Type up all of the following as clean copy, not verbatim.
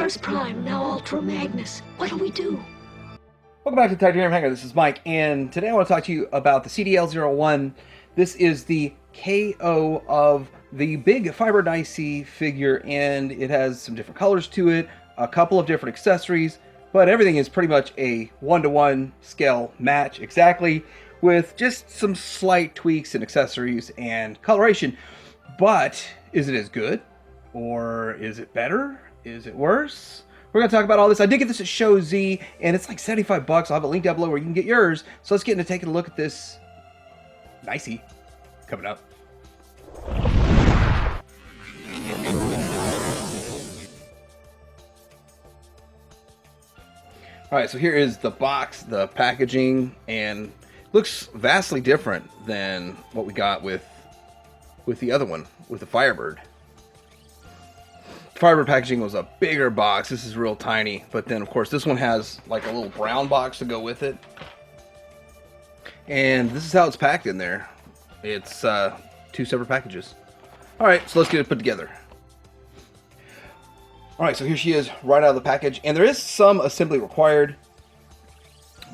First Prime, now Ultra Magnus. What'll we do? Welcome back to the Titanium Hangar. This is Mike, and today I want to talk to you about the CDL-01. This is the KO of the big fiber Nicee figure, and it has some different colors to it, a couple of different accessories, but everything is pretty much a one-to-one scale match exactly, with just some slight tweaks and accessories and coloration. But is it as good? Or is it better? Is it worse? We're going to talk about all this. I did get this at Show Z, and it's like $75. I'll have a link down below where you can get yours. So let's get into taking a look at this Nicee coming up. All right, so here is the box, the packaging, and looks vastly different than what we got with the other one, with the Firebird. Firebird packaging was a bigger box. This is real tiny, but then of course this one has like a little brown box to go with it. And this is how it's packed in there. It's two separate packages. All right, so let's get it put together. All right, so here she is right out of the package, and there is some assembly required,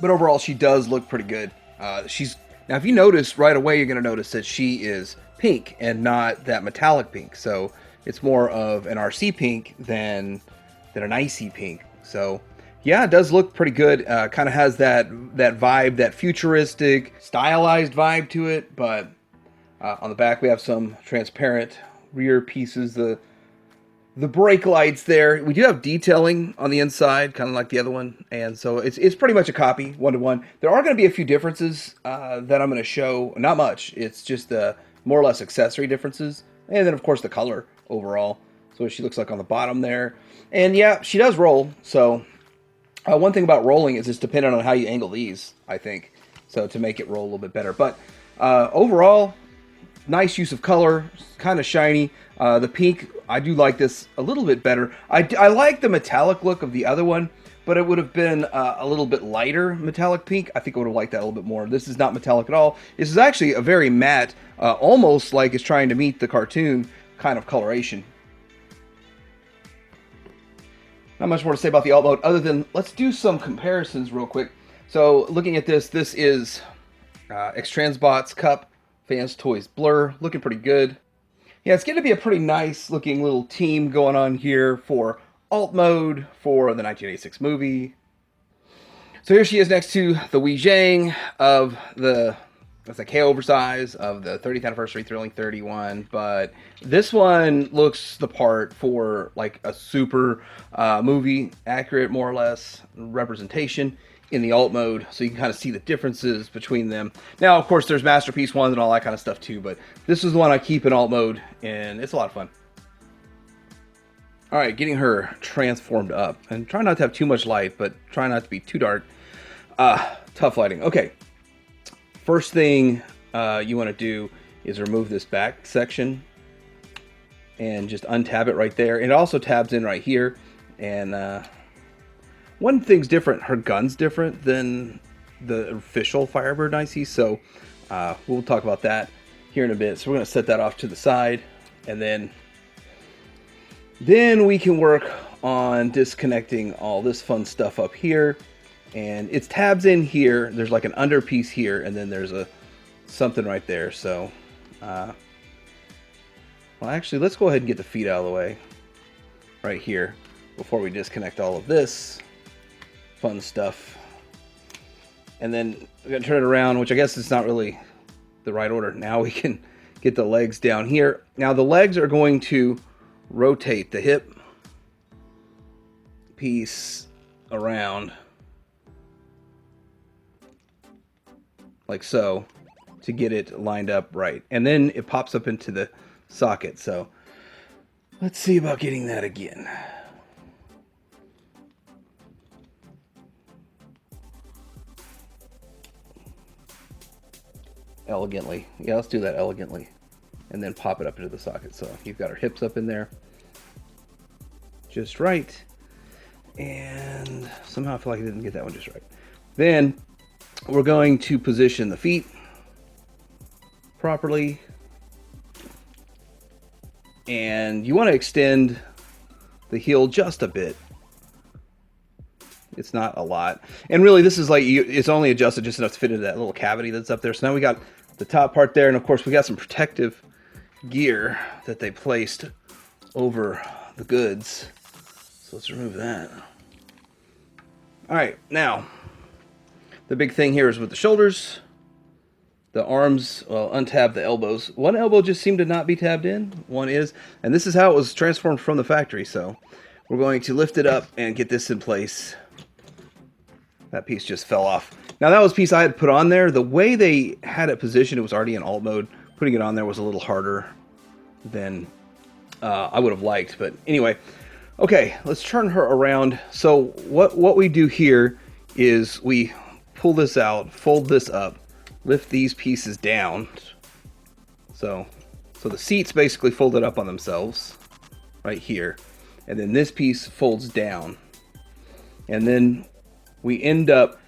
but overall she does look pretty good. Now if you notice right away, you're gonna notice that she is pink and not that metallic pink. So it's more of an Arcee pink than a Nicee pink. So yeah, it does look pretty good. Kind of has that vibe, that futuristic, stylized vibe to it. But on the back we have some transparent rear pieces. The brake lights there. We do have detailing on the inside, kind of like the other one. And so it's pretty much a copy, one-to-one. There are going to be a few differences that I'm going to show. Not much. It's just more or less accessory differences. And then of course the color overall. So what she looks like on the bottom there. And yeah, she does roll. So one thing about rolling is it's dependent on how you angle these, I think. So to make it roll a little bit better. But overall, nice use of color, kind of shiny. The pink, I do like this a little bit better. I like the metallic look of the other one, but it would have been a little bit lighter metallic pink. I think I would have liked that a little bit more. This is not metallic at all. This is actually a very matte, almost like it's trying to meet the cartoon kind of coloration. Not much more to say about the alt mode other than let's do some comparisons real quick. So looking at this is X-Transbot's Cup, Fans Toys Blur, looking pretty good. Yeah, it's going to be a pretty nice looking little team going on here for alt mode for the 1986 movie. So here she is next to the Wei Zhang of that's a KO oversize of the 30th anniversary Thrilling 31, but this one looks the part for like a super movie accurate, more or less, representation in the alt mode, so you can kind of see the differences between them. Now, of course, there's masterpiece ones and all that kind of stuff too, but this is the one I keep in alt mode, and it's a lot of fun. All right, getting her transformed up, and try not to have too much light, but try not to be too dark. Tough lighting. Okay. First thing you want to do is remove this back section and just untab it right there. It also tabs in right here. And one thing's different. Her gun's different than the official Firebird Nicee. So we'll talk about that here in a bit. So we're going to set that off to the side. And then we can work on disconnecting all this fun stuff up here. And it's tabs in here. There's like an under piece here, and then there's something right there. So, well, actually, let's go ahead and get the feet out of the way right here before we disconnect all of this fun stuff. And then we're gonna turn it around, which I guess is not really the right order. Now we can get the legs down here. Now the legs are going to rotate the hip piece around like so to get it lined up right, and then it pops up into the socket. So let's see about getting that again. Elegantly. Yeah, let's do that elegantly, and then pop it up into the socket. So you've got our hips up in there just right, and somehow I feel like I didn't get that one just right. Then we're going to position the feet properly, and you want to extend the heel just a bit It's not a lot. And really, this is like, it's only adjusted just enough to fit into that little cavity that's up there. So now we got the top part there. And of course, we got some protective gear that they placed over the goods. So let's remove that. All right, now, the big thing here is with the shoulders. The arms, well, untab the elbows. One elbow just seemed to not be tabbed in. One is. And this is how it was transformed from the factory. So we're going to lift it up and get this in place. That piece just fell off. Now that was a piece I had put on there. The way they had it positioned, it was already in alt mode. Putting it on there was a little harder than I would have liked. But anyway, okay, let's turn her around. So what we do here is we pull this out, fold this up, lift these pieces down. So the seats basically folded up on themselves right here. And then this piece folds down. And then we end up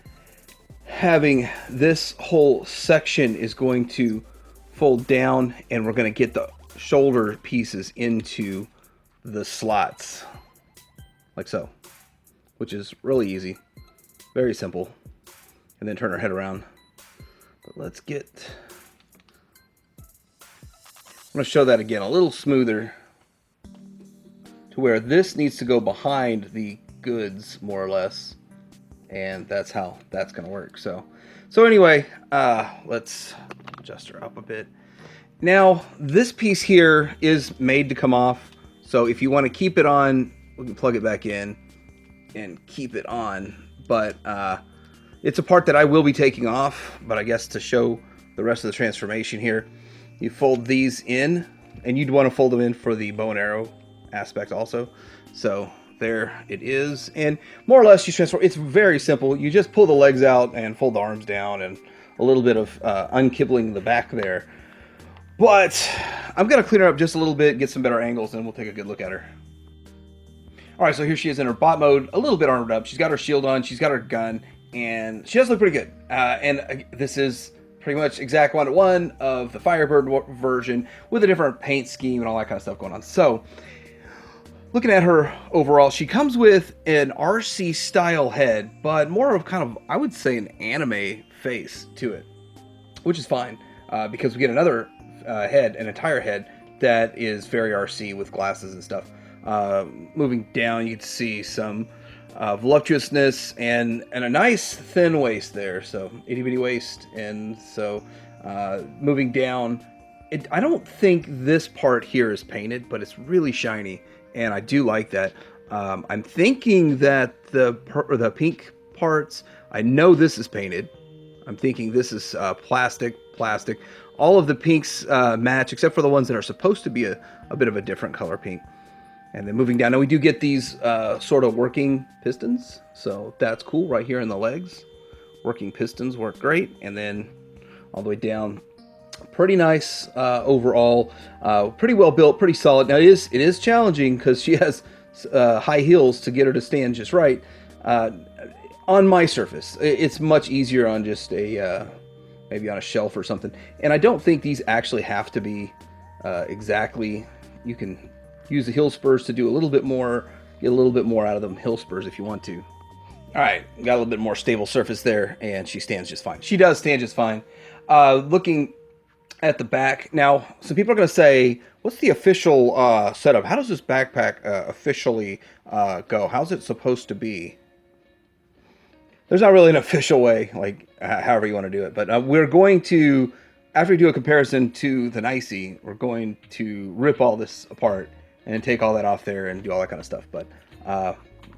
having this whole section is going to fold down, and we're going to get the shoulder pieces into the slots like so, which is really easy, very simple. And then turn our head around. But let's get, I'm going to show that again a little smoother, to where this needs to go behind the goods more or less. And that's how that's going to work. So anyway, let's adjust her up a bit. Now, this piece here is made to come off. So if you want to keep it on, we can plug it back in and keep it on. But it's a part that I will be taking off. But I guess to show the rest of the transformation here, you fold these in, and you'd want to fold them in for the bow and arrow aspect also. So there it is, and more or less you transform. It's very simple. You just pull the legs out and fold the arms down, and a little bit of unkibbling the back there. But I'm gonna clean her up just a little bit, get some better angles, and we'll take a good look at her. All right, so here she is in her bot mode, a little bit armored up. She's got her shield on, she's got her gun, and she does look pretty good. And this is pretty much exact 1-to-1 of the Firebird version with a different paint scheme and all that kind of stuff going on. So looking at her overall, she comes with an Arcee style head, but more of kind of, I would say, an anime face to it, which is fine because we get another head, an entire head that is very Arcee with glasses and stuff. Moving down, you'd see some voluptuousness and a nice thin waist there, so itty bitty waist. And so moving down, I don't think this part here is painted, but it's really shiny. And I do like that. I'm thinking that the pink parts, I know this is painted. I'm thinking this is plastic. All of the pinks match, except for the ones that are supposed to be a bit of a different color pink. And then moving down, now we do get these sort of working pistons. So that's cool right here in the legs. Working pistons work great. And then all the way down, pretty nice overall, pretty well built, pretty solid. Now it is challenging because she has high heels to get her to stand just right. On my surface, it's much easier on just a maybe on a shelf or something. And I don't think these actually have to be exactly. You can use the heel spurs to do a little bit more, get a little bit more out of them heel spurs if you want to. All right, got a little bit more stable surface there, and she stands just fine. She does stand just fine. Looking at the back. Now, some people are going to say, what's the official setup? How does this backpack officially go? How's it supposed to be? There's not really an official way, like however you want to do it. But we're going to, after we do a comparison to the Nicee, we're going to rip all this apart and take all that off there and do all that kind of stuff. But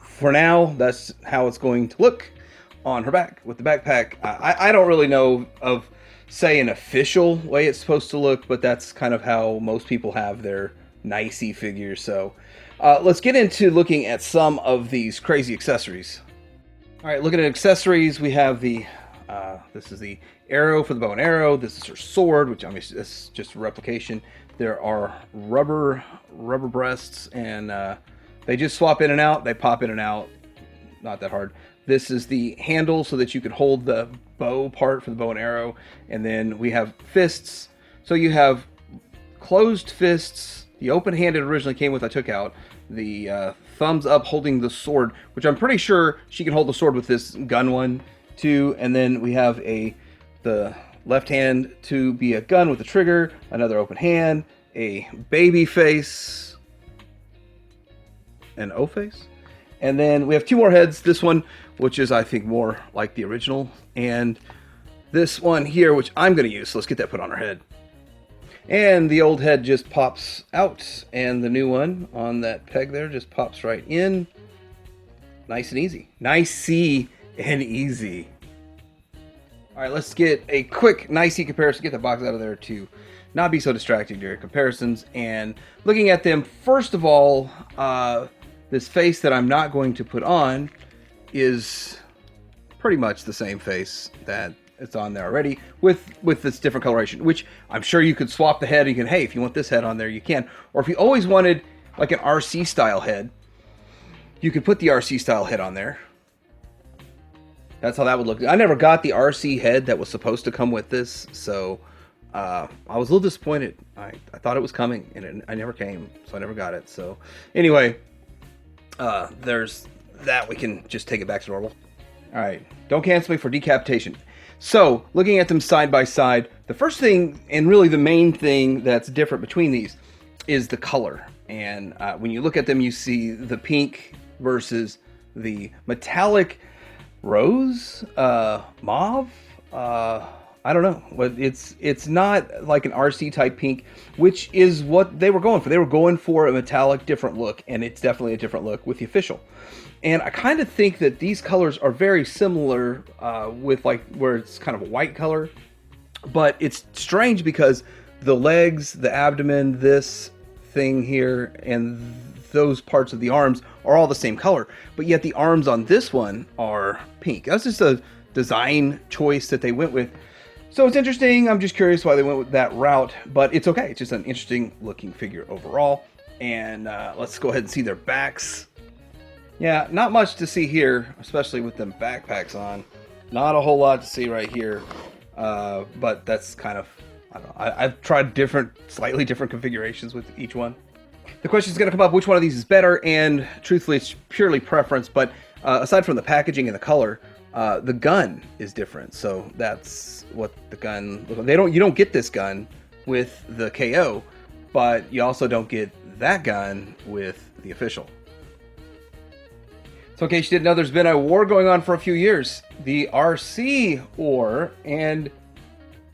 for now, that's how it's going to look on her back with the backpack. I don't really know of, say, an official way it's supposed to look, but that's kind of how most people have their Nicee figures. So let's get into looking at some of these crazy accessories. All right, looking at accessories, we have the this is the arrow for the bow and arrow. This is her sword, which I mean, this is just a replication. There are rubber breasts, and they just swap in and out. They pop in and out. Not that hard. This is the handle so that you can hold the bow part for the bow and arrow. And then we have fists. So you have closed fists. The open-handed originally came with, I took out. the thumbs up holding the sword, which I'm pretty sure she can hold the sword with this gun one too. And then we have the left hand to be a gun with a trigger, another open hand, a baby face, an O face, and then we have two more heads. This one, which is I think more like the original, and this one here, which I'm going to use. So let's get that put on her head. And the old head just pops out, and the new one on that peg there just pops right in. Nice and easy. Nicey and easy. All right, let's get a quick Nicey comparison. Get the box out of there to not be so distracting during comparisons. And looking at them, first of all, this face that I'm not going to put on is pretty much the same face that it's on there already with this different coloration, which I'm sure you could swap the head. You can, hey, if you want this head on there, you can. Or if you always wanted like an Arcee style head, you could put the Arcee style head on there. That's how that would look. I never got the Arcee head that was supposed to come with this, so I was a little disappointed. I thought it was coming, and I never came, so I never got it. So anyway, there's that. We can just take it back to normal. All right, don't cancel me for decapitation. So looking at them side by side, the first thing, and really the main thing that's different between these, is the color. And when you look at them, you see the pink versus the metallic rose, mauve. I don't know, but it's not like an Arcee type pink, which is what they were going for. They were going for a metallic different look, and it's definitely a different look with the official. And I kind of think that these colors are very similar with like where it's kind of a white color, but it's strange because the legs, the abdomen, this thing here, and those parts of the arms are all the same color, but yet the arms on this one are pink. That's just a design choice that they went with. So it's interesting. I'm just curious why they went with that route, but it's okay. It's just an interesting looking figure overall. And let's go ahead and see their backs. Yeah, not much to see here, especially with them backpacks on. Not a whole lot to see right here, but that's kind of, I don't know. I've tried slightly different configurations with each one. The question is going to come up, which one of these is better? And truthfully, it's purely preference, but aside from the packaging and the color, the gun is different. So that's what the gun looks like. You don't get this gun with the KO, but you also don't get that gun with the official. So in case you didn't know, there's been a war going on for a few years, the Arcee war, and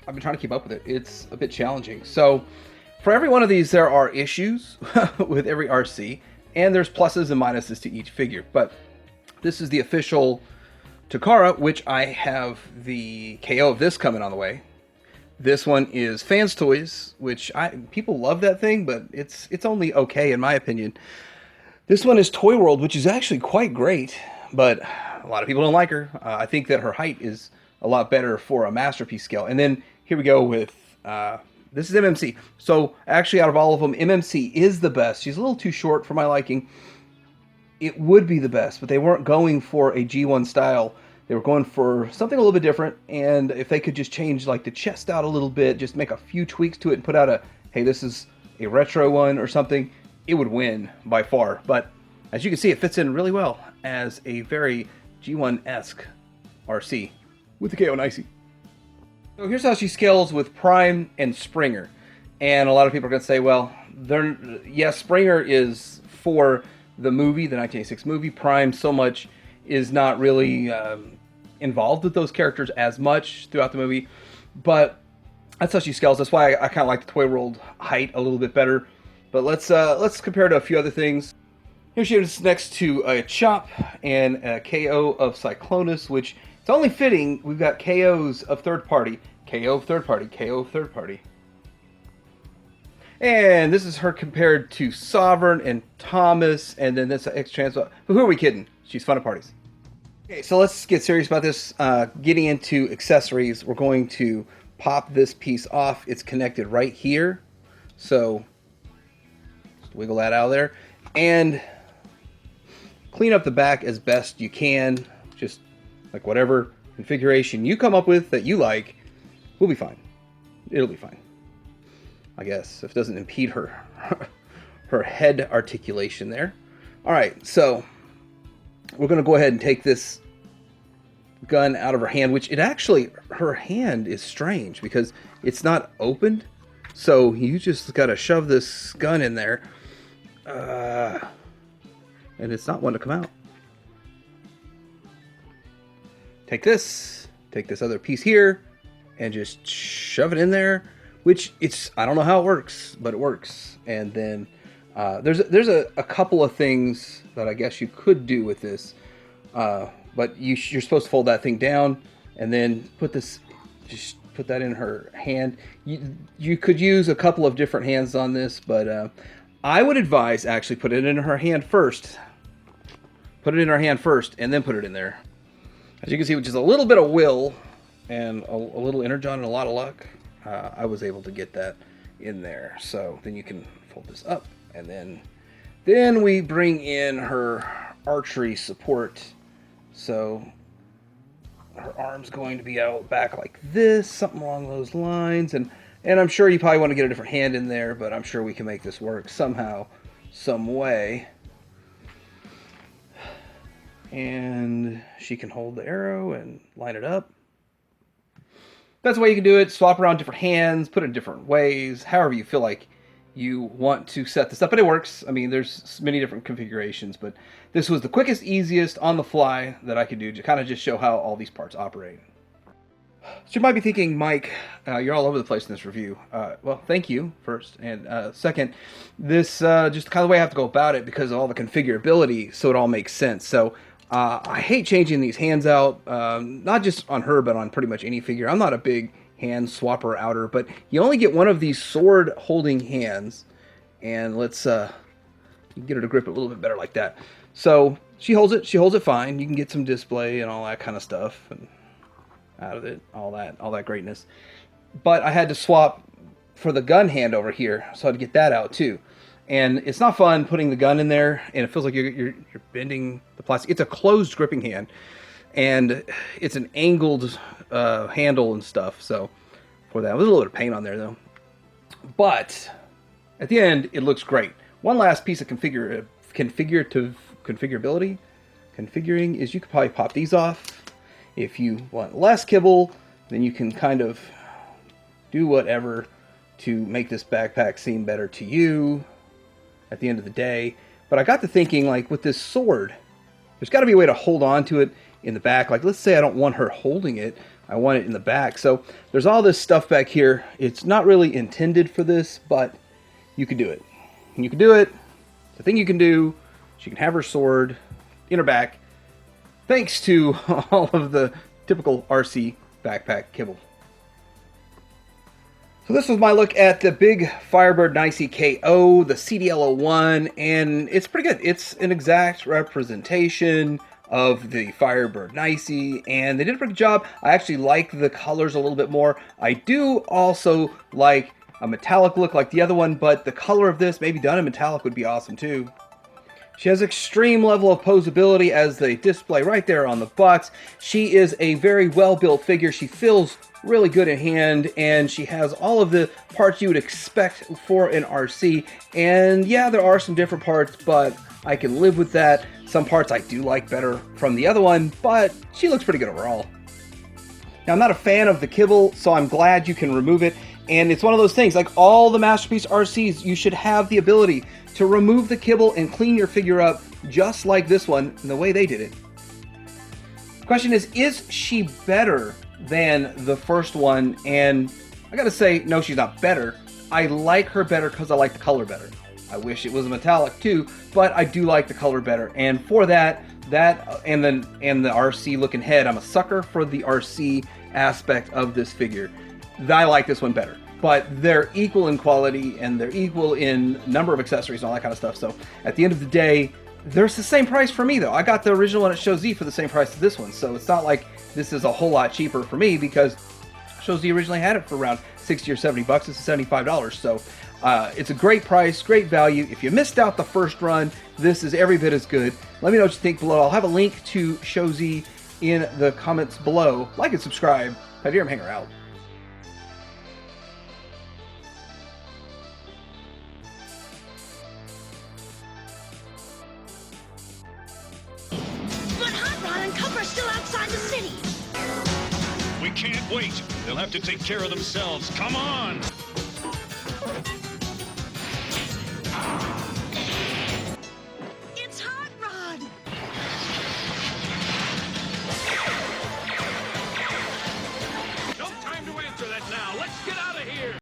I've been trying to keep up with it. It's a bit challenging. So for every one of these, there are issues with every Arcee, and there's pluses and minuses to each figure. But this is the official Takara, which I have the KO of this coming on the way. This one is Fans Toys, which people love that thing, but it's only okay in my opinion. This one is Toy World, which is actually quite great, but a lot of people don't like her. I think that her height is a lot better for a masterpiece scale. And then here we go with, this is MMC. So actually out of all of them, MMC is the best. She's a little too short for my liking. It would be the best, but they weren't going for a G1 style. They were going for something a little bit different. And if they could just change like the chest out a little bit, just make a few tweaks to it and put out hey, this is a retro one or something, it would win by far. But as you can see, it fits in really well as a very G1-esque Arcee with the KO Nicey. So here's how she scales with Prime and Springer. And a lot of people are going to say, well, yes, Springer is for the movie, the 1986 movie. Prime so much is not really involved with those characters as much throughout the movie. But that's how she scales. That's why I kind of like the Toy World height a little bit better. But let's compare to a few other things. Here she is next to a Chop and a KO of Cyclonus, which it's only fitting. We've got KOs of third party, KO of third party, KO of third party. And this is her compared to Sovereign and Thomas, and then this X-Trans. But who are we kidding? She's fun at parties. Okay, so let's get serious about this. Getting into accessories, we're going to pop this piece off. It's connected right here. So wiggle that out of there and clean up the back as best you can. Just like whatever configuration you come up with that you like, we'll be fine. It'll be fine, I guess, if it doesn't impede her head articulation there. All right, so we're going to go ahead and take this gun out of her hand, which her hand is strange because it's not opened. So you just got to shove this gun in there. And it's not one to come out. Take this other piece here, and just shove it in there, which I don't know how it works, but it works. And then there's a couple of things that I guess you could do with this, but you're supposed to fold that thing down and then put that in her hand. You could use a couple of different hands on this, but I would advise actually put it in her hand first. Put it in her hand first, and then put it in there. As you can see, with just a little bit of will and a little energon and a lot of luck, I was able to get that in there. So then you can fold this up, and then we bring in her archery support. So her arm's going to be out back like this, something along those lines. And I'm sure you probably want to get a different hand in there, but I'm sure we can make this work somehow, some way. And she can hold the arrow and line it up. That's the way you can do it. Swap around different hands, put it in different ways, however you feel like you want to set this up. But it works. I mean, there's many different configurations, but this was the quickest, easiest on the fly that I could do to kind of just show how all these parts operate. So you might be thinking, Mike, you're all over the place in this review. Well, thank you, first. And second, this just kind of the way I have to go about it because of all the configurability, so it all makes sense. So I hate changing these hands out, not just on her, but on pretty much any figure. I'm not a big hand swapper outer, but you only get one of these sword holding hands. And let's you can get her to grip it a little bit better like that. So she holds it fine. You can get some display and all that kind of stuff and out of it, all that greatness. But I had to swap for the gun hand over here, so I'd get that out too. And it's not fun putting the gun in there, and it feels like you're bending the plastic. It's a closed gripping hand, and it's an angled handle and stuff. So for that, there's a little bit of paint on there though. But at the end, it looks great. One last piece of configuring is you could probably pop these off. If you want less kibble, then you can kind of do whatever to make this backpack seem better to you at the end of the day. But I got to thinking, like, with this sword, there's got to be a way to hold on to it in the back. Like, let's say I don't want her holding it. I want it in the back. So there's all this stuff back here. It's not really intended for this, but you can do it. And you can do it. The thing you can do, she can have her sword in her back, thanks to all of the typical Arcee backpack kibble. So this was my look at the big Firebird Nicee KO, the CDL-01, and it's pretty good. It's an exact representation of the Firebird Nicee, and they did a pretty good job. I actually like the colors a little bit more. I do also like a metallic look like the other one, but the color of this, maybe done in metallic, would be awesome too. She has extreme level of posability as they display right there on the box. She is a very well-built figure. She feels really good in hand, and she has all of the parts you would expect for an Arcee. And yeah, there are some different parts, but I can live with that. Some parts I do like better from the other one, but she looks pretty good overall. Now, I'm not a fan of the kibble, so I'm glad you can remove it. And it's one of those things, like all the Masterpiece Arcees, you should have the ability to remove the kibble and clean your figure up just like this one, and the way they did it. The question is she better than the first one? And I gotta say, no, she's not better. I like her better because I like the color better. I wish it was a metallic too, but I do like the color better. And for that and the Arcee looking head, I'm a sucker for the Arcee aspect of this figure. I like this one better, but they're equal in quality and they're equal in number of accessories and all that kind of stuff. So at the end of the day, they're the same price for me though. I got the original one at Show-Z for the same price as this one. So it's not like this is a whole lot cheaper for me because Show-Z originally had it for around 60 or 70 bucks. It's $75. So it's a great price, great value. If you missed out the first run, this is every bit as good. Let me know what you think below. I'll have a link to Show-Z in the comments below. Like and subscribe. Have you ever hang her out. are still outside the city. We can't wait. They'll have to take care of themselves. Come on!